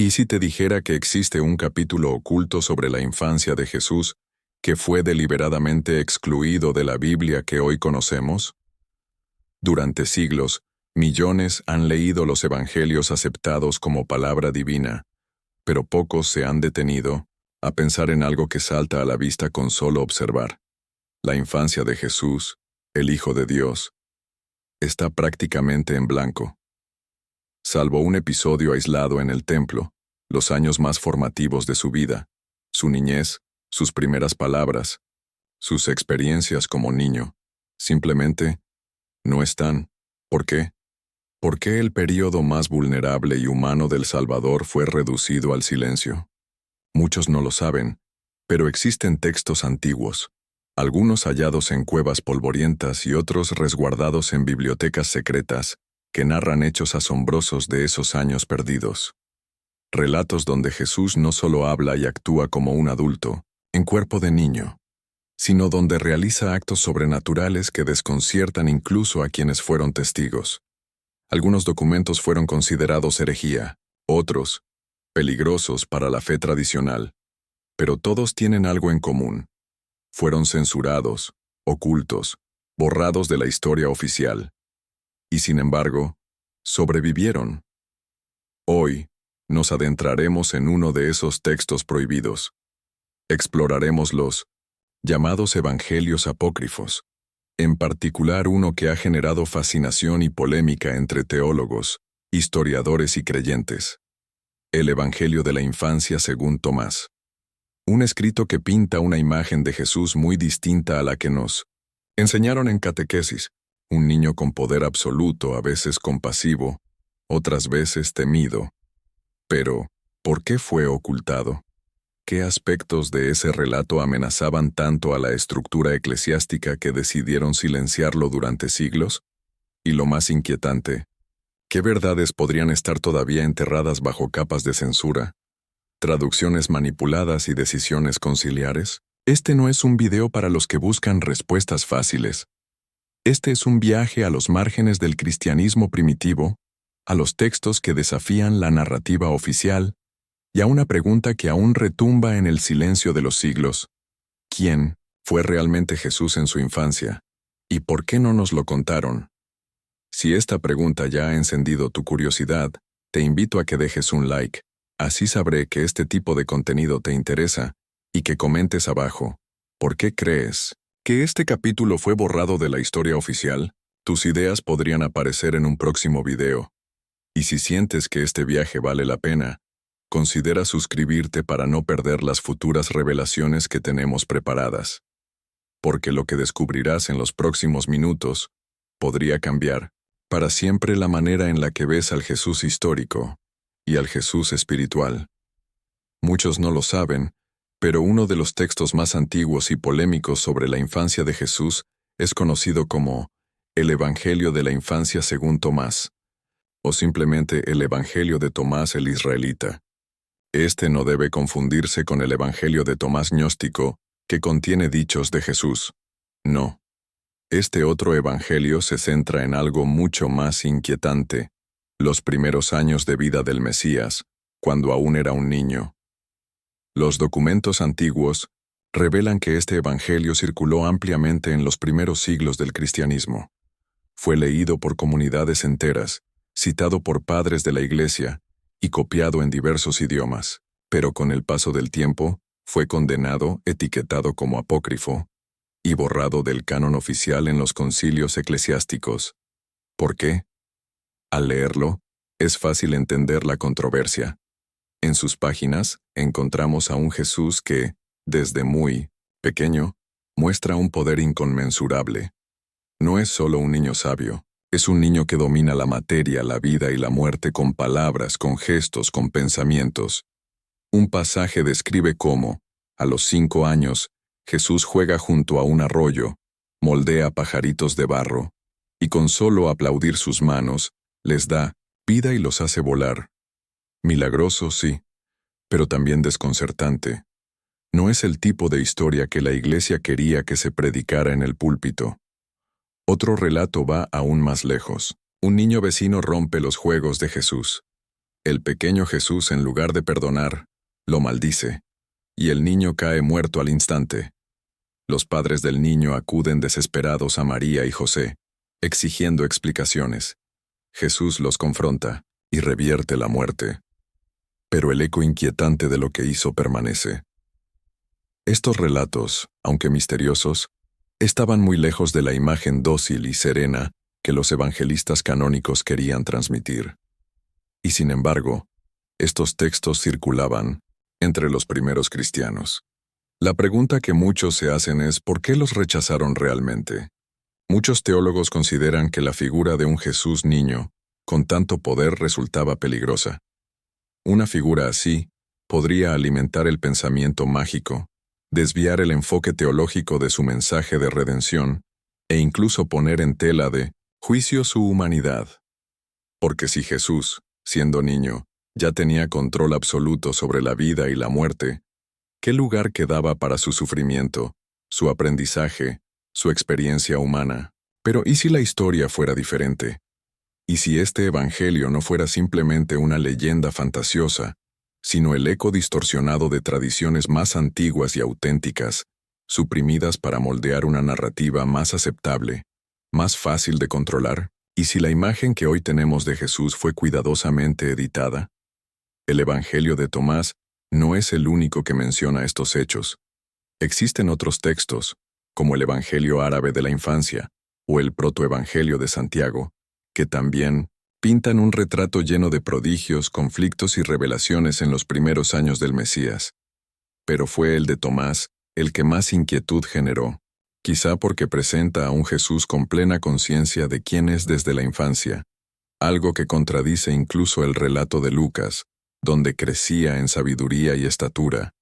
¿Y si te dijera que existe un capítulo oculto sobre la infancia de Jesús que fue deliberadamente excluido de la Biblia que hoy conocemos? Durante siglos, millones han leído los evangelios aceptados como palabra divina, pero pocos se han detenido a pensar en algo que salta a la vista con solo observar. La infancia de Jesús, el Hijo de Dios, está prácticamente en blanco. Salvo un episodio aislado en el templo, los años más formativos de su vida, su niñez, sus primeras palabras, sus experiencias como niño, simplemente no están. ¿Por qué? ¿Por qué el período más vulnerable y humano del Salvador fue reducido al silencio? Muchos no lo saben, pero existen textos antiguos, algunos hallados en cuevas polvorientas y otros resguardados en bibliotecas secretas, que narran hechos asombrosos de esos años perdidos. Relatos donde Jesús no solo habla y actúa como un adulto, en cuerpo de niño, sino donde realiza actos sobrenaturales que desconciertan incluso a quienes fueron testigos. Algunos documentos fueron considerados herejía, otros, peligrosos para la fe tradicional, pero todos tienen algo en común. Fueron censurados, ocultos, borrados de la historia oficial. Y sin embargo, sobrevivieron. Hoy, nos adentraremos en uno de esos textos prohibidos. Exploraremos los llamados evangelios apócrifos, en particular uno que ha generado fascinación y polémica entre teólogos, historiadores y creyentes. El Evangelio de la Infancia según Tomás. Un escrito que pinta una imagen de Jesús muy distinta a la que nos enseñaron en catequesis. Un niño con poder absoluto, a veces compasivo, otras veces temido. Pero, ¿por qué fue ocultado? ¿Qué aspectos de ese relato amenazaban tanto a la estructura eclesiástica que decidieron silenciarlo durante siglos? Y lo más inquietante, ¿qué verdades podrían estar todavía enterradas bajo capas de censura? ¿Traducciones manipuladas y decisiones conciliares? Este no es un video para los que buscan respuestas fáciles. Este es un viaje a los márgenes del cristianismo primitivo, a los textos que desafían la narrativa oficial, y a una pregunta que aún retumba en el silencio de los siglos. ¿Quién fue realmente Jesús en su infancia? ¿Y por qué no nos lo contaron? Si esta pregunta ya ha encendido tu curiosidad, te invito a que dejes un like. Así sabré que este tipo de contenido te interesa, y que comentes abajo. ¿Por qué crees que este capítulo fue borrado de la historia oficial? Tus ideas podrían aparecer en un próximo video. Y si sientes que este viaje vale la pena, considera suscribirte para no perder las futuras revelaciones que tenemos preparadas. Porque lo que descubrirás en los próximos minutos podría cambiar para siempre la manera en la que ves al Jesús histórico y al Jesús espiritual. Muchos no lo saben, pero uno de los textos más antiguos y polémicos sobre la infancia de Jesús es conocido como el Evangelio de la Infancia según Tomás, o simplemente el Evangelio de Tomás el Israelita. Este no debe confundirse con el Evangelio de Tomás Gnóstico, que contiene dichos de Jesús. No. Este otro Evangelio se centra en algo mucho más inquietante: los primeros años de vida del Mesías, cuando aún era un niño. Los documentos antiguos revelan que este evangelio circuló ampliamente en los primeros siglos del cristianismo. Fue leído por comunidades enteras, citado por padres de la Iglesia y copiado en diversos idiomas, pero con el paso del tiempo fue condenado, etiquetado como apócrifo y borrado del canon oficial en los concilios eclesiásticos. ¿Por qué? Al leerlo, es fácil entender la controversia. En sus páginas encontramos a un Jesús que, desde muy pequeño, muestra un poder inconmensurable. No es solo un niño sabio, es un niño que domina la materia, la vida y la muerte con palabras, con gestos, con pensamientos. Un pasaje describe cómo, a los 5 años, Jesús juega junto a un arroyo, moldea pajaritos de barro, y con solo aplaudir sus manos, les da vida y los hace volar. Milagroso, sí, pero también desconcertante. No es el tipo de historia que la Iglesia quería que se predicara en el púlpito. Otro relato va aún más lejos. Un niño vecino rompe los juegos de Jesús. El pequeño Jesús, en lugar de perdonar, lo maldice, y el niño cae muerto al instante. Los padres del niño acuden desesperados a María y José, exigiendo explicaciones. Jesús los confronta y revierte la muerte. Pero el eco inquietante de lo que hizo permanece. Estos relatos, aunque misteriosos, estaban muy lejos de la imagen dócil y serena que los evangelistas canónicos querían transmitir. Y sin embargo, estos textos circulaban entre los primeros cristianos. La pregunta que muchos se hacen es ¿por qué los rechazaron realmente? Muchos teólogos consideran que la figura de un Jesús niño con tanto poder resultaba peligrosa. Una figura así podría alimentar el pensamiento mágico, desviar el enfoque teológico de su mensaje de redención e incluso poner en tela de juicio su humanidad. Porque si Jesús, siendo niño, ya tenía control absoluto sobre la vida y la muerte, ¿qué lugar quedaba para su sufrimiento, su aprendizaje, su experiencia humana? Pero ¿y si la historia fuera diferente? ¿Y si este evangelio no fuera simplemente una leyenda fantasiosa, sino el eco distorsionado de tradiciones más antiguas y auténticas, suprimidas para moldear una narrativa más aceptable, más fácil de controlar? ¿Y si la imagen que hoy tenemos de Jesús fue cuidadosamente editada? El Evangelio de Tomás no es el único que menciona estos hechos. Existen otros textos, como el Evangelio árabe de la infancia o el protoevangelio de Santiago, que también pintan un retrato lleno de prodigios, conflictos y revelaciones en los primeros años del Mesías. Pero fue el de Tomás el que más inquietud generó, quizá porque presenta a un Jesús con plena conciencia de quién es desde la infancia, algo que contradice incluso el relato de Lucas, donde crecía en sabiduría y estatura.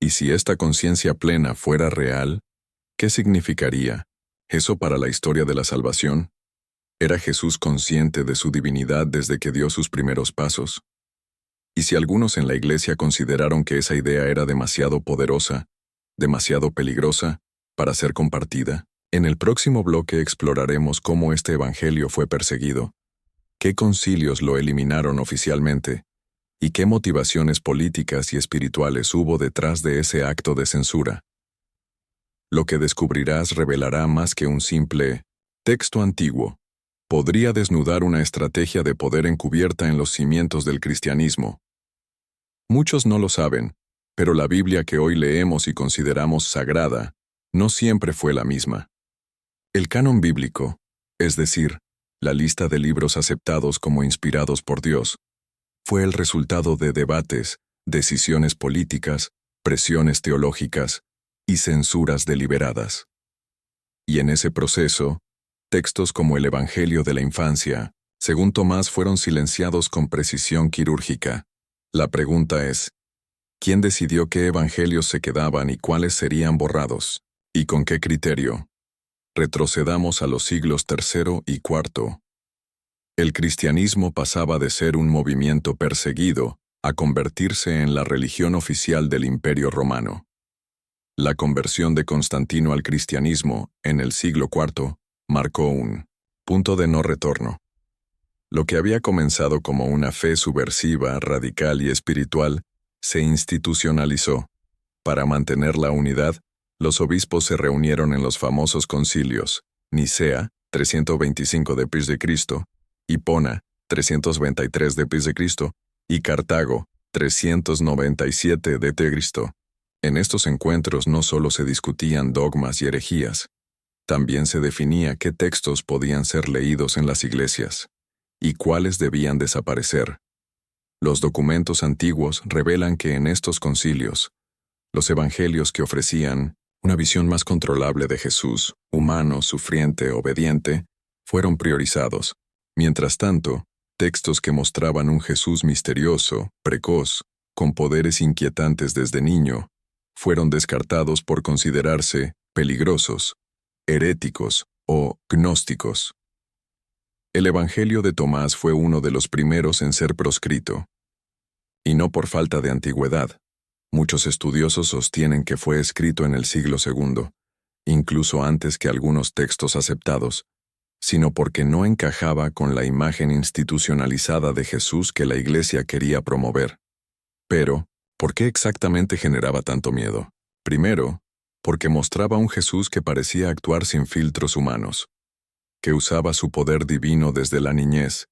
Y si esta conciencia plena fuera real, ¿qué significaría eso para la historia de la salvación? ¿Era Jesús consciente de su divinidad desde que dio sus primeros pasos? Y si algunos en la Iglesia consideraron que esa idea era demasiado poderosa, demasiado peligrosa, para ser compartida, en el próximo bloque exploraremos cómo este evangelio fue perseguido, qué concilios lo eliminaron oficialmente, y qué motivaciones políticas y espirituales hubo detrás de ese acto de censura. Lo que descubrirás revelará más que un simple texto antiguo. Podría desnudar una estrategia de poder encubierta en los cimientos del cristianismo. Muchos no lo saben, pero la Biblia que hoy leemos y consideramos sagrada, no siempre fue la misma. El canon bíblico, es decir, la lista de libros aceptados como inspirados por Dios, fue el resultado de debates, decisiones políticas, presiones teológicas y censuras deliberadas. Y en ese proceso, textos como el Evangelio de la infancia, según Tomás, fueron silenciados con precisión quirúrgica. La pregunta es, ¿quién decidió qué evangelios se quedaban y cuáles serían borrados? ¿Y con qué criterio? Retrocedamos a los siglos III y IV. El cristianismo pasaba de ser un movimiento perseguido a convertirse en la religión oficial del Imperio Romano. La conversión de Constantino al cristianismo, en el siglo IV, marcó un punto de no retorno. Lo que había comenzado como una fe subversiva, radical y espiritual, se institucionalizó. Para mantener la unidad, los obispos se reunieron en los famosos concilios, Nicea, 325 d.C., Hipona, 323 d.C., y Cartago, 397 d.C. En estos encuentros no solo se discutían dogmas y herejías, también se definía qué textos podían ser leídos en las iglesias y cuáles debían desaparecer. Los documentos antiguos revelan que en estos concilios, los evangelios que ofrecían una visión más controlable de Jesús, humano, sufriente, obediente, fueron priorizados. Mientras tanto, textos que mostraban un Jesús misterioso, precoz, con poderes inquietantes desde niño, fueron descartados por considerarse peligrosos, heréticos o gnósticos. El Evangelio de Tomás fue uno de los primeros en ser proscrito. Y no por falta de antigüedad. Muchos estudiosos sostienen que fue escrito en el siglo II, incluso antes que algunos textos aceptados, sino porque no encajaba con la imagen institucionalizada de Jesús que la Iglesia quería promover. Pero, ¿por qué exactamente generaba tanto miedo? Primero, porque mostraba un Jesús que parecía actuar sin filtros humanos, que usaba su poder divino desde la niñez,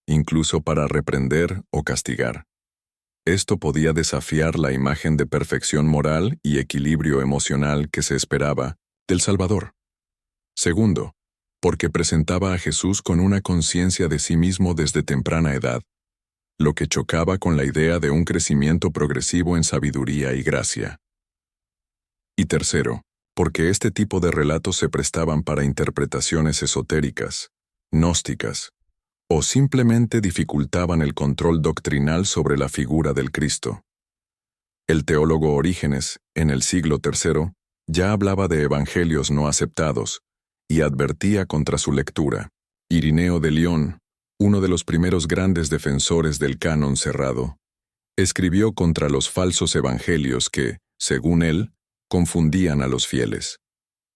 incluso para reprender o castigar. Esto podía desafiar la imagen de perfección moral y equilibrio emocional que se esperaba del Salvador. Segundo, porque presentaba a Jesús con una conciencia de sí mismo desde temprana edad, lo que chocaba con la idea de un crecimiento progresivo en sabiduría y gracia. Y tercero, porque este tipo de relatos se prestaban para interpretaciones esotéricas, gnósticas, o simplemente dificultaban el control doctrinal sobre la figura del Cristo. El teólogo Orígenes, en el siglo III, ya hablaba de evangelios no aceptados y advertía contra su lectura. Irineo de León, uno de los primeros grandes defensores del canon cerrado, escribió contra los falsos evangelios que, según él, confundían a los fieles.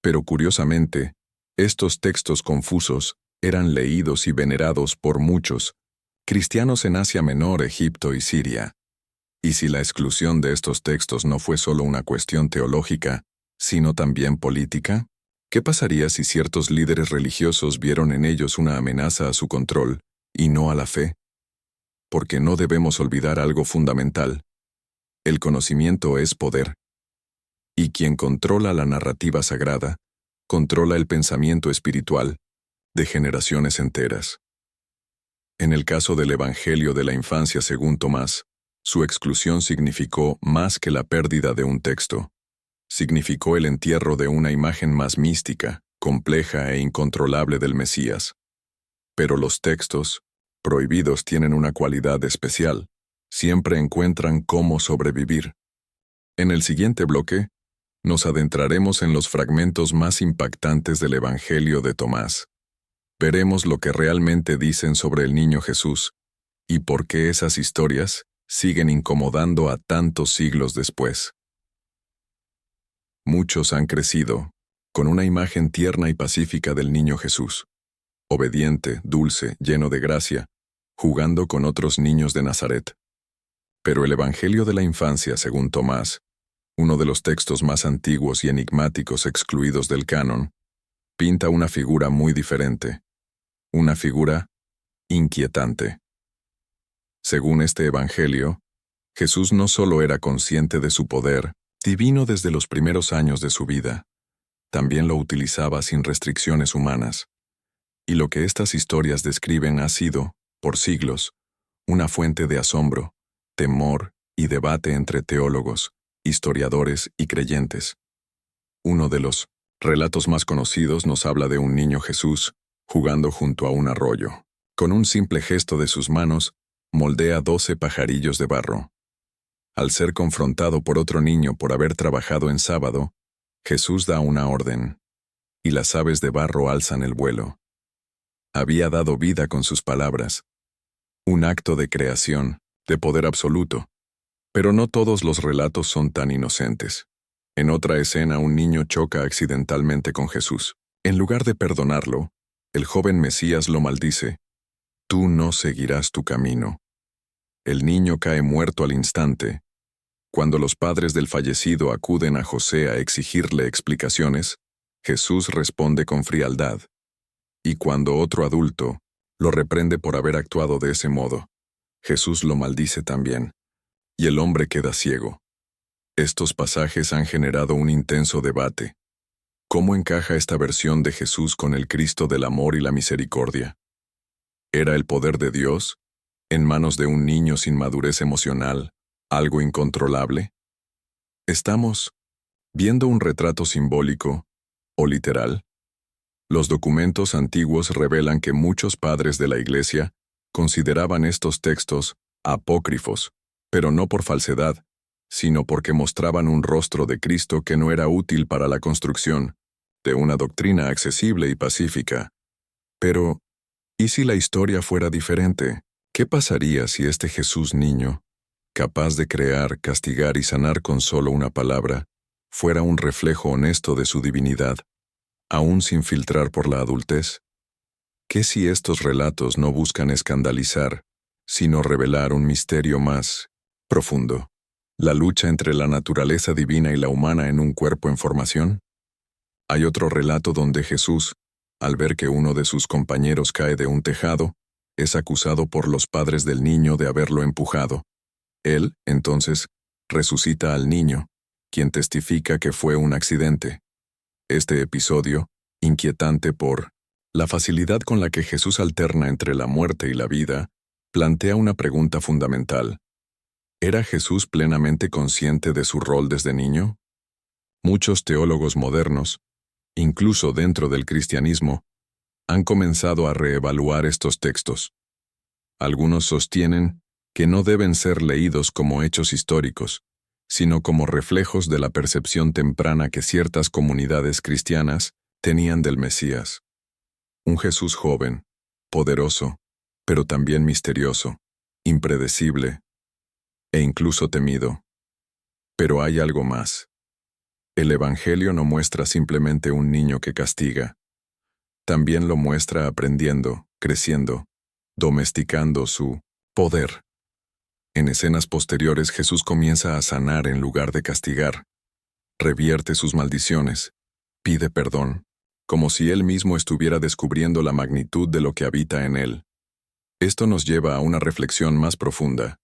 Pero curiosamente, estos textos confusos eran leídos y venerados por muchos cristianos en Asia Menor, Egipto y Siria. Y si la exclusión de estos textos no fue solo una cuestión teológica, sino también política, ¿qué pasaría si ciertos líderes religiosos vieron en ellos una amenaza a su control y no a la fe? Porque no debemos olvidar algo fundamental. El conocimiento es poder. Y quien controla la narrativa sagrada, controla el pensamiento espiritual de generaciones enteras. En el caso del Evangelio de la Infancia según Tomás, su exclusión significó más que la pérdida de un texto. Significó el entierro de una imagen más mística, compleja e incontrolable del Mesías. Pero los textos prohibidos tienen una cualidad especial. Siempre encuentran cómo sobrevivir. En el siguiente bloque, nos adentraremos en los fragmentos más impactantes del Evangelio de Tomás. Veremos lo que realmente dicen sobre el niño Jesús y por qué esas historias siguen incomodando a tantos siglos después. Muchos han crecido con una imagen tierna y pacífica del niño Jesús, obediente, dulce, lleno de gracia, jugando con otros niños de Nazaret. Pero el Evangelio de la Infancia según Tomás, uno de los textos más antiguos y enigmáticos excluidos del canon, pinta una figura muy diferente. Una figura inquietante. Según este Evangelio, Jesús no solo era consciente de su poder divino desde los primeros años de su vida, también lo utilizaba sin restricciones humanas. Y lo que estas historias describen ha sido, por siglos, una fuente de asombro, temor y debate entre teólogos, historiadores y creyentes. Uno de los relatos más conocidos nos habla de un niño Jesús jugando junto a un arroyo. Con un simple gesto de sus manos, moldea 12 pajarillos de barro. Al ser confrontado por otro niño por haber trabajado en sábado, Jesús da una orden, y las aves de barro alzan el vuelo. Había dado vida con sus palabras. Un acto de creación, de poder absoluto. Pero no todos los relatos son tan inocentes. En otra escena, un niño choca accidentalmente con Jesús. En lugar de perdonarlo, el joven Mesías lo maldice. Tú no seguirás tu camino. El niño cae muerto al instante. Cuando los padres del fallecido acuden a José a exigirle explicaciones, Jesús responde con frialdad. Y cuando otro adulto lo reprende por haber actuado de ese modo, Jesús lo maldice también. Y el hombre queda ciego. Estos pasajes han generado un intenso debate. ¿Cómo encaja esta versión de Jesús con el Cristo del amor y la misericordia? ¿Era el poder de Dios, en manos de un niño sin madurez emocional, algo incontrolable? ¿Estamos viendo un retrato simbólico o literal? Los documentos antiguos revelan que muchos padres de la Iglesia consideraban estos textos apócrifos, pero no por falsedad, sino porque mostraban un rostro de Cristo que no era útil para la construcción de una doctrina accesible y pacífica. Pero, ¿y si la historia fuera diferente? ¿Qué pasaría si este Jesús niño, capaz de crear, castigar y sanar con solo una palabra, fuera un reflejo honesto de su divinidad, aún sin filtrar por la adultez? ¿Qué si estos relatos no buscan escandalizar, sino revelar un misterio más profundo? ¿La lucha entre la naturaleza divina y la humana en un cuerpo en formación? Hay otro relato donde Jesús, al ver que uno de sus compañeros cae de un tejado, es acusado por los padres del niño de haberlo empujado. Él, entonces, resucita al niño, quien testifica que fue un accidente. Este episodio, inquietante por la facilidad con la que Jesús alterna entre la muerte y la vida, plantea una pregunta fundamental. ¿Era Jesús plenamente consciente de su rol desde niño? Muchos teólogos modernos, incluso dentro del cristianismo, han comenzado a reevaluar estos textos. Algunos sostienen que no deben ser leídos como hechos históricos, sino como reflejos de la percepción temprana que ciertas comunidades cristianas tenían del Mesías. Un Jesús joven, poderoso, pero también misterioso, impredecible e incluso temido. Pero hay algo más. El Evangelio no muestra simplemente un niño que castiga. También lo muestra aprendiendo, creciendo, domesticando su poder. En escenas posteriores Jesús comienza a sanar en lugar de castigar. Revierte sus maldiciones, pide perdón, como si él mismo estuviera descubriendo la magnitud de lo que habita en él. Esto nos lleva a una reflexión más profunda.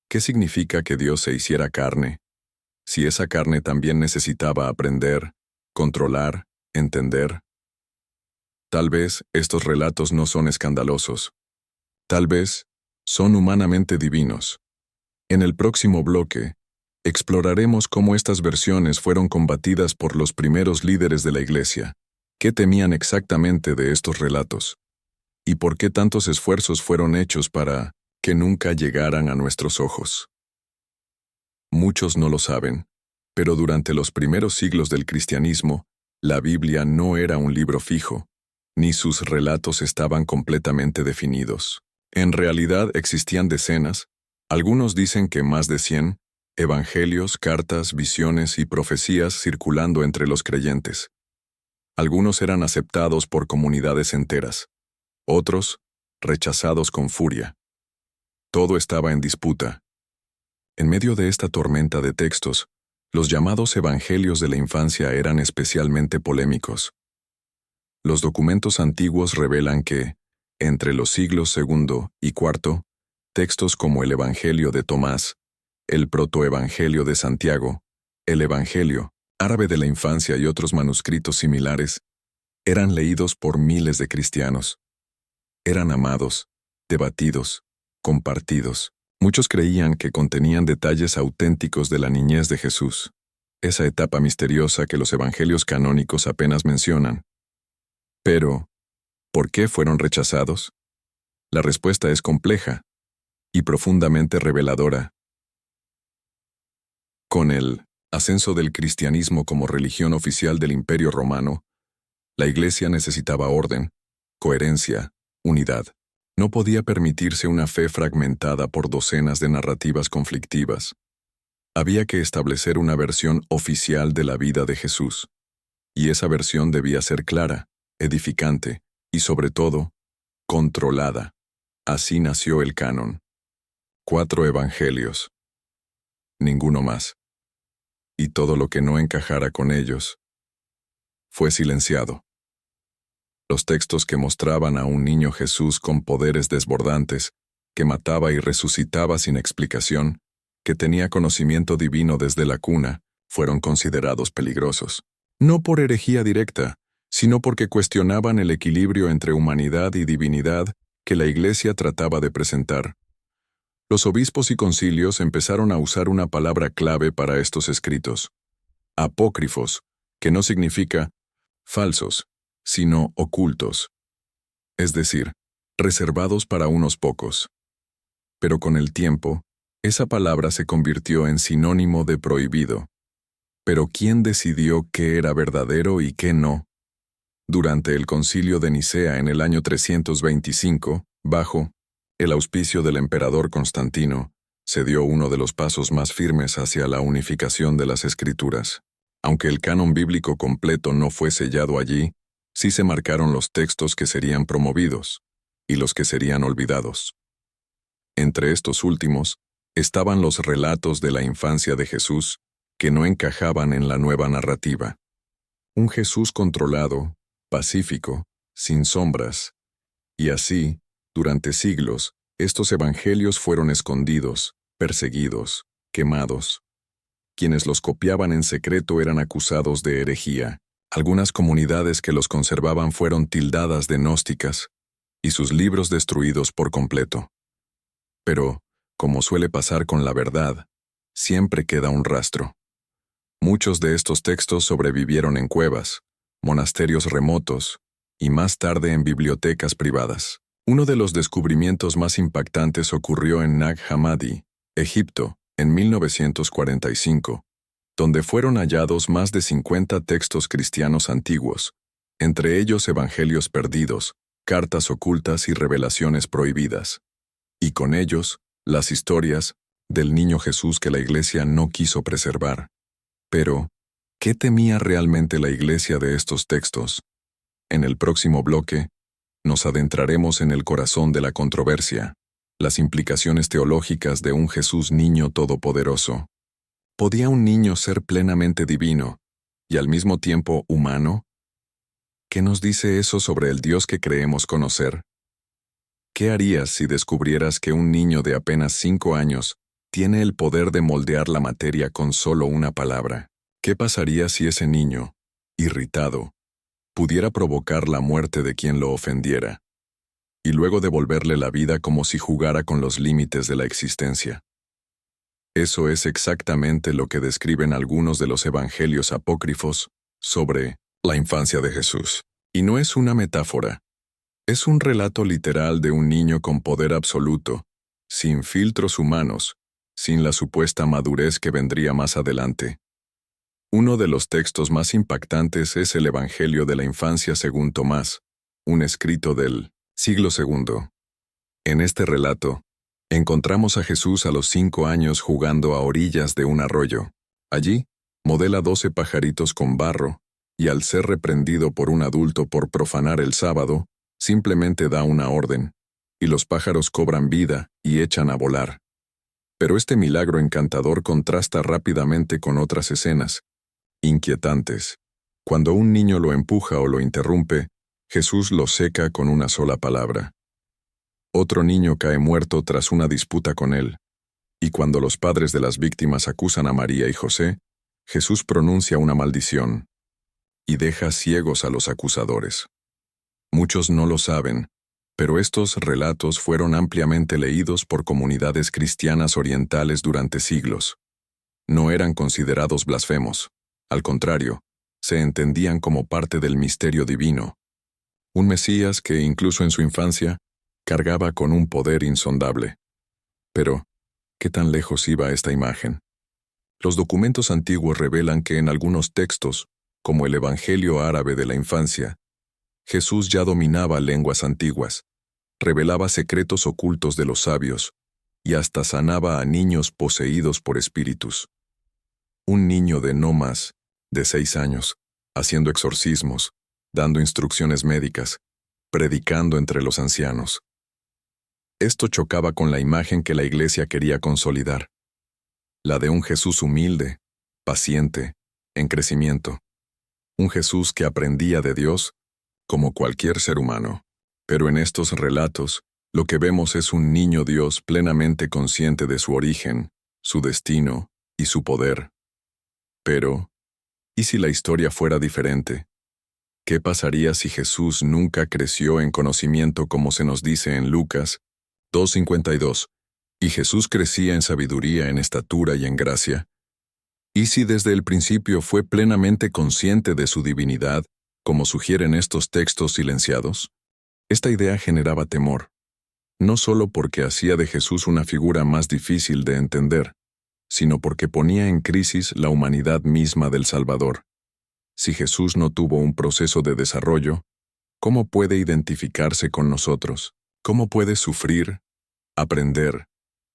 ¿Qué significa que Dios se hiciera carne? Si esa carne también necesitaba aprender, controlar, entender. Tal vez estos relatos no son escandalosos. Tal vez son humanamente divinos. En el próximo bloque, exploraremos cómo estas versiones fueron combatidas por los primeros líderes de la Iglesia, qué temían exactamente de estos relatos, y por qué tantos esfuerzos fueron hechos para que nunca llegaran a nuestros ojos. Muchos no lo saben, pero durante los primeros siglos del cristianismo, la Biblia no era un libro fijo, ni sus relatos estaban completamente definidos. En realidad existían decenas, algunos dicen que más de 100, evangelios, cartas, visiones y profecías circulando entre los creyentes. Algunos eran aceptados por comunidades enteras, otros rechazados con furia. Todo estaba en disputa. En medio de esta tormenta de textos, los llamados evangelios de la infancia eran especialmente polémicos. Los documentos antiguos revelan que, entre los siglos II y IV, textos como el Evangelio de Tomás, el Protoevangelio de Santiago, el Evangelio árabe de la infancia y otros manuscritos similares, eran leídos por miles de cristianos. Eran amados, debatidos, compartidos. Muchos creían que contenían detalles auténticos de la niñez de Jesús, esa etapa misteriosa que los evangelios canónicos apenas mencionan. Pero, ¿por qué fueron rechazados? La respuesta es compleja y profundamente reveladora. Con el ascenso del cristianismo como religión oficial del Imperio Romano, la Iglesia necesitaba orden, coherencia, unidad. No podía permitirse una fe fragmentada por docenas de narrativas conflictivas. Había que establecer una versión oficial de la vida de Jesús, y esa versión debía ser clara, edificante y, sobre todo, controlada. Así nació el canon. 4 evangelios. Ninguno más. Y todo lo que no encajara con ellos fue silenciado. Los textos que mostraban a un niño Jesús con poderes desbordantes, que mataba y resucitaba sin explicación, que tenía conocimiento divino desde la cuna, fueron considerados peligrosos. No por herejía directa, sino porque cuestionaban el equilibrio entre humanidad y divinidad que la Iglesia trataba de presentar. Los obispos y concilios empezaron a usar una palabra clave para estos escritos: apócrifos, que no significa falsos, sino ocultos, es decir, reservados para unos pocos. Pero con el tiempo, esa palabra se convirtió en sinónimo de prohibido. Pero ¿quién decidió qué era verdadero y qué no? Durante el Concilio de Nicea en el año 325, bajo el auspicio del emperador Constantino, se dio uno de los pasos más firmes hacia la unificación de las Escrituras. Aunque el canon bíblico completo no fue sellado allí, Sí se marcaron los textos que serían promovidos y los que serían olvidados. Entre estos últimos estaban los relatos de la infancia de Jesús que no encajaban en la nueva narrativa. Un Jesús controlado, pacífico, sin sombras. Y así, durante siglos, estos evangelios fueron escondidos, perseguidos, quemados. Quienes los copiaban en secreto eran acusados de herejía. Algunas comunidades que los conservaban fueron tildadas de gnósticas, y sus libros destruidos por completo. Pero, como suele pasar con la verdad, siempre queda un rastro. Muchos de estos textos sobrevivieron en cuevas, monasterios remotos, y más tarde en bibliotecas privadas. Uno de los descubrimientos más impactantes ocurrió en Nag Hammadi, Egipto, en 1945, donde fueron hallados más de 50 textos cristianos antiguos, entre ellos evangelios perdidos, cartas ocultas y revelaciones prohibidas. Y con ellos, las historias del niño Jesús que la Iglesia no quiso preservar. Pero, ¿qué temía realmente la Iglesia de estos textos? En el próximo bloque, nos adentraremos en el corazón de la controversia, las implicaciones teológicas de un Jesús niño todopoderoso. ¿Podía un niño ser plenamente divino y al mismo tiempo humano? ¿Qué nos dice eso sobre el Dios que creemos conocer? ¿Qué harías si descubrieras que un niño de apenas 5 años tiene el poder de moldear la materia con solo una palabra? ¿Qué pasaría si ese niño, irritado, pudiera provocar la muerte de quien lo ofendiera, y luego devolverle la vida como si jugara con los límites de la existencia? Eso es exactamente lo que describen algunos de los evangelios apócrifos sobre la infancia de Jesús. Y no es una metáfora. Es un relato literal de un niño con poder absoluto, sin filtros humanos, sin la supuesta madurez que vendría más adelante. Uno de los textos más impactantes es el Evangelio de la Infancia según Tomás, un escrito del siglo II. En este relato, encontramos a Jesús a los 5 años jugando a orillas de un arroyo. Allí, modela 12 pajaritos con barro, y al ser reprendido por un adulto por profanar el sábado, simplemente da una orden, y los pájaros cobran vida y echan a volar. Pero este milagro encantador contrasta rápidamente con otras escenas, inquietantes. Cuando un niño lo empuja o lo interrumpe, Jesús lo seca con una sola palabra. Otro niño cae muerto tras una disputa con él, y cuando los padres de las víctimas acusan a María y José, Jesús pronuncia una maldición y deja ciegos a los acusadores. Muchos no lo saben, pero estos relatos fueron ampliamente leídos por comunidades cristianas orientales durante siglos. No eran considerados blasfemos. Al contrario, se entendían como parte del misterio divino. Un Mesías que, incluso en su infancia, cargaba con un poder insondable. Pero, ¿qué tan lejos iba esta imagen? Los documentos antiguos revelan que en algunos textos, como el Evangelio árabe de la infancia, Jesús ya dominaba lenguas antiguas, revelaba secretos ocultos de los sabios y hasta sanaba a niños poseídos por espíritus. Un niño de no más de 6 años, haciendo exorcismos, dando instrucciones médicas, predicando entre los ancianos. Esto chocaba con la imagen que la Iglesia quería consolidar, la de un Jesús humilde, paciente, en crecimiento. Un Jesús que aprendía de Dios, como cualquier ser humano. Pero en estos relatos, lo que vemos es un niño Dios plenamente consciente de su origen, su destino y su poder. Pero, ¿y si la historia fuera diferente? ¿Qué pasaría si Jesús nunca creció en conocimiento como se nos dice en Lucas 2:52? ¿Y Jesús crecía en sabiduría, en estatura y en gracia? ¿Y si desde el principio fue plenamente consciente de su divinidad, como sugieren estos textos silenciados? Esta idea generaba temor, no solo porque hacía de Jesús una figura más difícil de entender, sino porque ponía en crisis la humanidad misma del Salvador. Si Jesús no tuvo un proceso de desarrollo, ¿cómo puede identificarse con nosotros? ¿Cómo puede sufrir, aprender,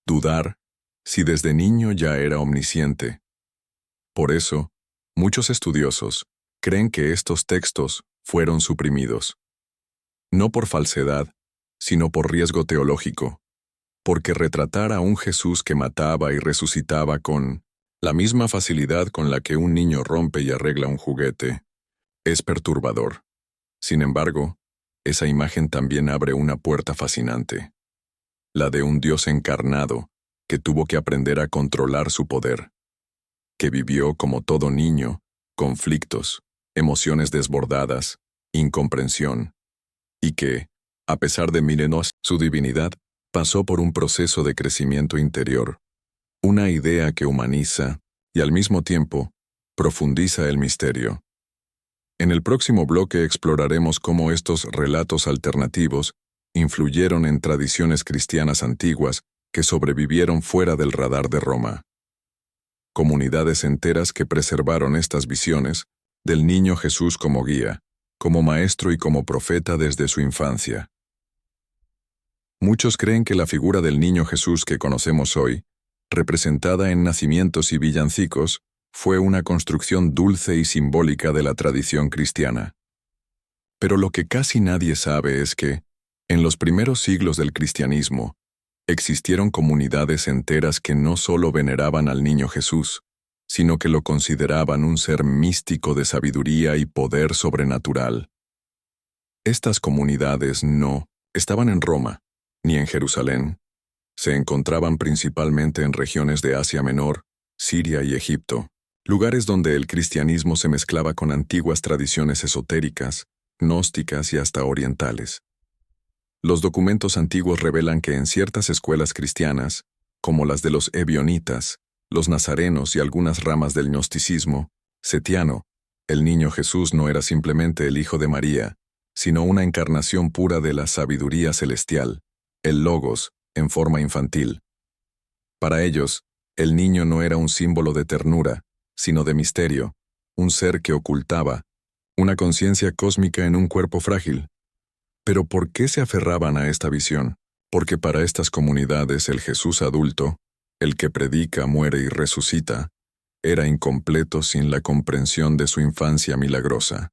dudar, si desde niño ya era omnisciente? Por eso, muchos estudiosos creen que estos textos fueron suprimidos. No por falsedad, sino por riesgo teológico, porque retratar a un Jesús que mataba y resucitaba con la misma facilidad con la que un niño rompe y arregla un juguete es perturbador. Sin embargo, esa imagen también abre una puerta fascinante, la de un Dios encarnado que tuvo que aprender a controlar su poder, que vivió como todo niño, conflictos, emociones desbordadas, incomprensión, y que, a pesar de milenos, su divinidad pasó por un proceso de crecimiento interior, una idea que humaniza y al mismo tiempo profundiza el misterio. En el próximo bloque exploraremos cómo estos relatos alternativos influyeron en tradiciones cristianas antiguas que sobrevivieron fuera del radar de Roma. Comunidades enteras que preservaron estas visiones del niño Jesús como guía, como maestro y como profeta desde su infancia. Muchos creen que la figura del niño Jesús que conocemos hoy, representada en nacimientos y villancicos, fue una construcción dulce y simbólica de la tradición cristiana. Pero lo que casi nadie sabe es que, en los primeros siglos del cristianismo, existieron comunidades enteras que no solo veneraban al niño Jesús, sino que lo consideraban un ser místico de sabiduría y poder sobrenatural. Estas comunidades no estaban en Roma, ni en Jerusalén. Se encontraban principalmente en regiones de Asia Menor, Siria y Egipto, lugares donde el cristianismo se mezclaba con antiguas tradiciones esotéricas, gnósticas y hasta orientales. Los documentos antiguos revelan que en ciertas escuelas cristianas, como las de los ebionitas, los nazarenos y algunas ramas del gnosticismo setiano, el niño Jesús no era simplemente el hijo de María, sino una encarnación pura de la sabiduría celestial, el Logos, en forma infantil. Para ellos, el niño no era un símbolo de ternura, sino de misterio, un ser que ocultaba, una conciencia cósmica en un cuerpo frágil. Pero ¿por qué se aferraban a esta visión? Porque para estas comunidades el Jesús adulto, el que predica, muere y resucita, era incompleto sin la comprensión de su infancia milagrosa.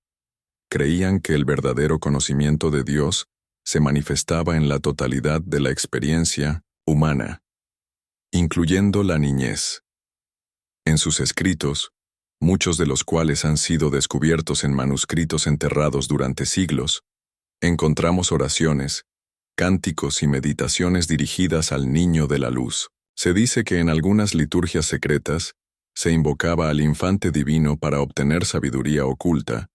Creían que el verdadero conocimiento de Dios se manifestaba en la totalidad de la experiencia humana, incluyendo la niñez. En sus escritos, muchos de los cuales han sido descubiertos en manuscritos enterrados durante siglos, encontramos oraciones, cánticos y meditaciones dirigidas al niño de la luz. Se dice que en algunas liturgias secretas se invocaba al infante divino para obtener sabiduría oculta,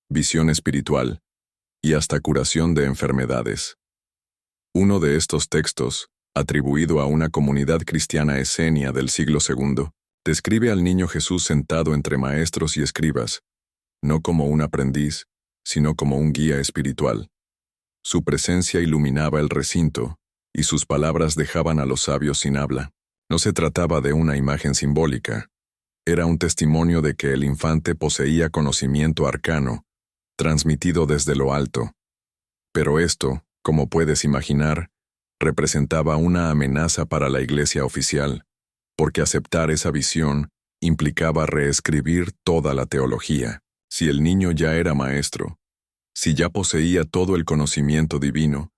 visión espiritual y hasta curación de enfermedades. Uno de estos textos, atribuido a una comunidad cristiana esenia del siglo II, describe al niño Jesús sentado entre maestros y escribas, no como un aprendiz, sino como un guía espiritual. Su presencia iluminaba el recinto, y sus palabras dejaban a los sabios sin habla. No se trataba de una imagen simbólica. Era un testimonio de que el infante poseía conocimiento arcano, transmitido desde lo alto. Pero esto, como puedes imaginar, representaba una amenaza para la Iglesia oficial, porque aceptar esa visión implicaba reescribir toda la teología. Si el niño ya era maestro, si ya poseía todo el conocimiento divino,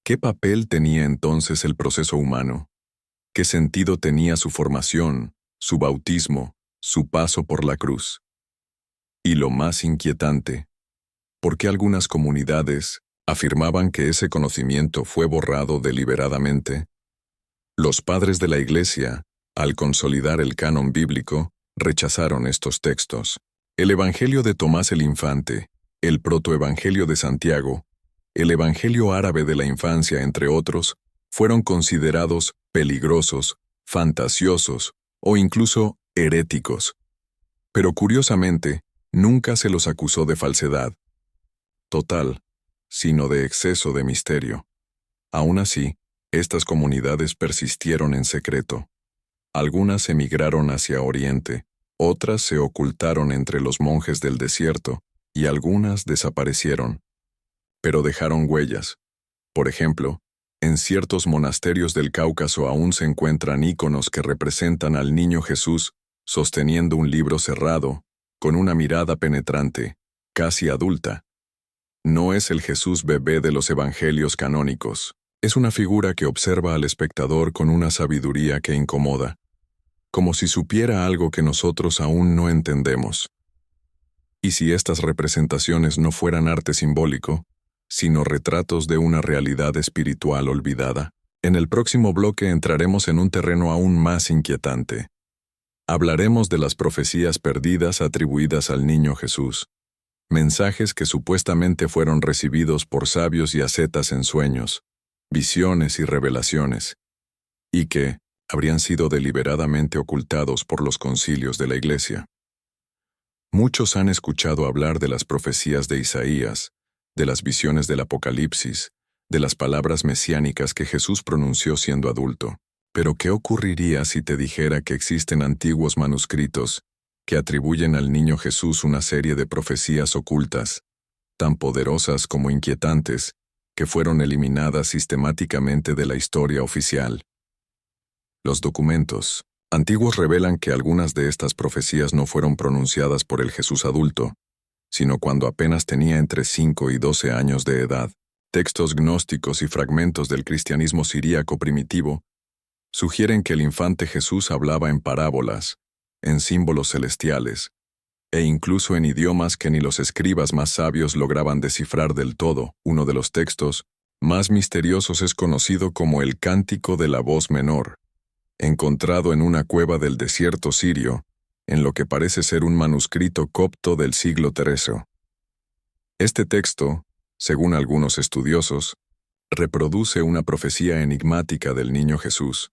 ¿qué papel tenía entonces el proceso humano? ¿Qué sentido tenía su formación, su bautismo, su paso por la cruz? Y lo más inquietante, ¿por qué algunas comunidades afirmaban que ese conocimiento fue borrado deliberadamente? Los padres de la Iglesia, al consolidar el canon bíblico, rechazaron estos textos. El Evangelio de Tomás el Infante, el Protoevangelio de Santiago, el Evangelio árabe de la infancia, entre otros, fueron considerados peligrosos, fantasiosos o incluso heréticos. Pero curiosamente, nunca se los acusó de falsedad total, sino de exceso de misterio. Aún así, estas comunidades persistieron en secreto. Algunas emigraron hacia Oriente, otras se ocultaron entre los monjes del desierto, y algunas desaparecieron. Pero dejaron huellas. Por ejemplo, en ciertos monasterios del Cáucaso aún se encuentran íconos que representan al niño Jesús sosteniendo un libro cerrado, con una mirada penetrante, casi adulta, No es el Jesús bebé de los evangelios canónicos. Es una figura que observa al espectador con una sabiduría que incomoda, como si supiera algo que nosotros aún no entendemos. Y si estas representaciones no fueran arte simbólico, sino retratos de una realidad espiritual olvidada, en el próximo bloque entraremos en un terreno aún más inquietante. Hablaremos de las profecías perdidas atribuidas al niño Jesús, mensajes que supuestamente fueron recibidos por sabios y ascetas en sueños, visiones y revelaciones, y que habrían sido deliberadamente ocultados por los concilios de la Iglesia. Muchos han escuchado hablar de las profecías de Isaías, de las visiones del Apocalipsis, de las palabras mesiánicas que Jesús pronunció siendo adulto. Pero ¿qué ocurriría si te dijera que existen antiguos manuscritos que atribuyen al niño Jesús una serie de profecías ocultas, tan poderosas como inquietantes, que fueron eliminadas sistemáticamente de la historia oficial? Los documentos antiguos revelan que algunas de estas profecías no fueron pronunciadas por el Jesús adulto, sino cuando apenas tenía entre 5 y 12 años de edad. Textos gnósticos y fragmentos del cristianismo siríaco primitivo sugieren que el infante Jesús hablaba en parábolas, en símbolos celestiales, e incluso en idiomas que ni los escribas más sabios lograban descifrar del todo. Uno de los textos más misteriosos es conocido como el Cántico de la Voz Menor, encontrado en una cueva del desierto sirio, en lo que parece ser un manuscrito copto del siglo III. Este texto, según algunos estudiosos, reproduce una profecía enigmática del niño Jesús.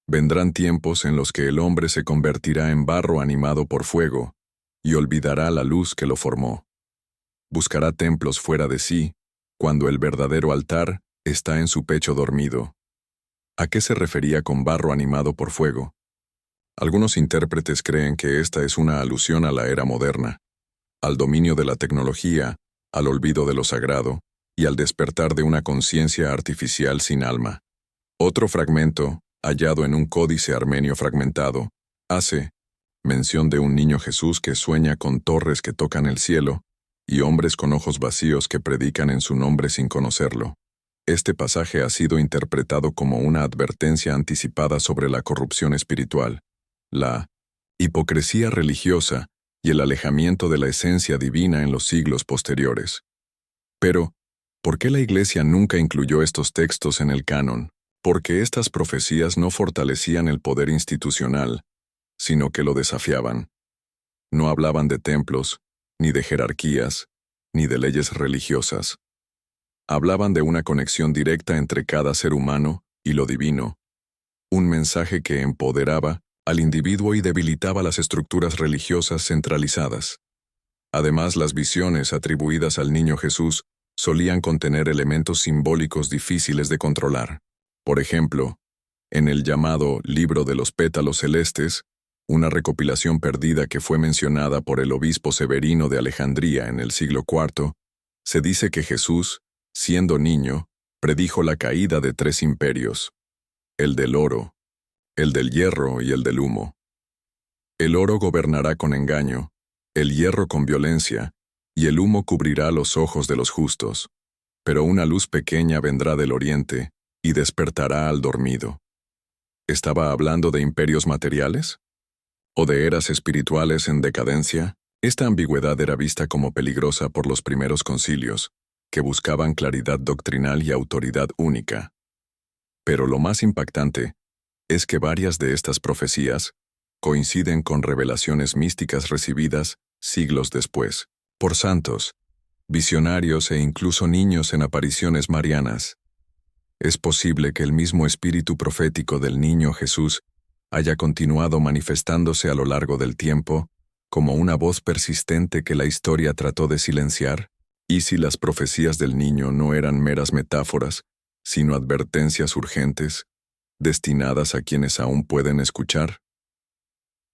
Vendrán tiempos en los que el hombre se convertirá en barro animado por fuego y olvidará la luz que lo formó. Buscará templos fuera de sí, cuando el verdadero altar está en su pecho dormido. ¿A qué se refería con barro animado por fuego? Algunos intérpretes creen que esta es una alusión a la era moderna, al dominio de la tecnología, al olvido de lo sagrado y al despertar de una conciencia artificial sin alma. Otro fragmento, hallado en un códice armenio fragmentado, hace mención de un niño Jesús que sueña con torres que tocan el cielo y hombres con ojos vacíos que predican en su nombre sin conocerlo. Este pasaje ha sido interpretado como una advertencia anticipada sobre la corrupción espiritual, la hipocresía religiosa y el alejamiento de la esencia divina en los siglos posteriores. Pero, ¿por qué la Iglesia nunca incluyó estos textos en el canon? Porque estas profecías no fortalecían el poder institucional, sino que lo desafiaban. No hablaban de templos, ni de jerarquías, ni de leyes religiosas. Hablaban de una conexión directa entre cada ser humano y lo divino, un mensaje que empoderaba al individuo y debilitaba las estructuras religiosas centralizadas. Además, las visiones atribuidas al niño Jesús solían contener elementos simbólicos difíciles de controlar. Por ejemplo, en el llamado Libro de los Pétalos Celestes, una recopilación perdida que fue mencionada por el obispo Severino de Alejandría en el siglo IV, se dice que Jesús, siendo niño, predijo la caída de 3 imperios: el del oro, el del hierro y el del humo. El oro gobernará con engaño, el hierro con violencia, y el humo cubrirá los ojos de los justos. Pero una luz pequeña vendrá del oriente y despertará al dormido. ¿Estaba hablando de imperios materiales? ¿O de eras espirituales en decadencia? Esta ambigüedad era vista como peligrosa por los primeros concilios, que buscaban claridad doctrinal y autoridad única. Pero lo más impactante es que varias de estas profecías coinciden con revelaciones místicas recibidas siglos después, por santos, visionarios e incluso niños en apariciones marianas. Es posible que el mismo espíritu profético del niño Jesús haya continuado manifestándose a lo largo del tiempo, como una voz persistente que la historia trató de silenciar. ¿Y si las profecías del niño no eran meras metáforas, sino advertencias urgentes, destinadas a quienes aún pueden escuchar?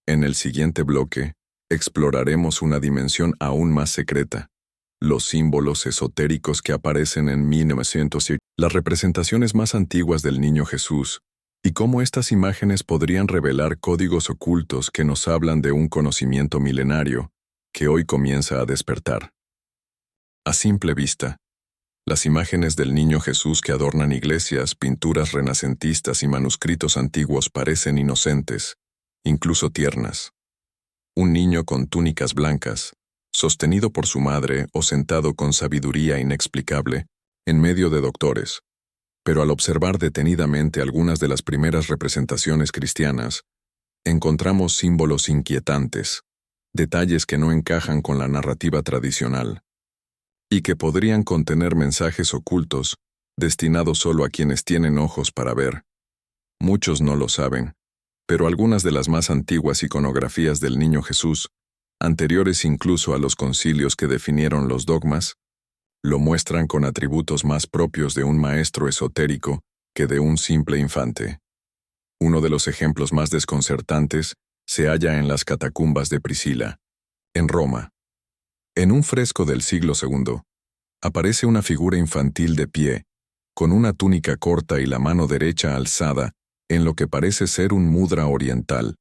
En el siguiente bloque, exploraremos una dimensión aún más secreta: los símbolos esotéricos que aparecen en 1900, las representaciones más antiguas del niño Jesús, y cómo estas imágenes podrían revelar códigos ocultos que nos hablan de un conocimiento milenario que hoy comienza a despertar. A simple vista, las imágenes del niño Jesús que adornan iglesias, pinturas renacentistas y manuscritos antiguos parecen inocentes, incluso tiernas. Un niño con túnicas blancas, sostenido por su madre o sentado con sabiduría inexplicable, en medio de doctores. Pero al observar detenidamente algunas de las primeras representaciones cristianas, encontramos símbolos inquietantes, detalles que no encajan con la narrativa tradicional, y que podrían contener mensajes ocultos, destinados solo a quienes tienen ojos para ver. Muchos no lo saben, pero algunas de las más antiguas iconografías del Niño Jesús, anteriores incluso a los concilios que definieron los dogmas, lo muestran con atributos más propios de un maestro esotérico que de un simple infante. Uno de los ejemplos más desconcertantes se halla en las catacumbas de Priscila, en Roma. En un fresco del siglo II, aparece una figura infantil de pie, con una túnica corta y la mano derecha alzada, en lo que parece ser un mudra oriental,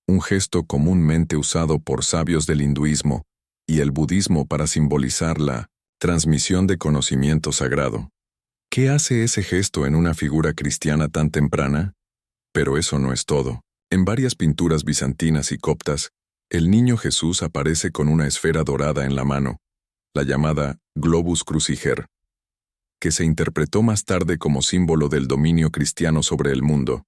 un gesto comúnmente usado por sabios del hinduismo y el budismo para simbolizar la transmisión de conocimiento sagrado. ¿Qué hace ese gesto en una figura cristiana tan temprana? Pero eso no es todo. En varias pinturas bizantinas y coptas, el niño Jesús aparece con una esfera dorada en la mano, la llamada globus cruciger, que se interpretó más tarde como símbolo del dominio cristiano sobre el mundo.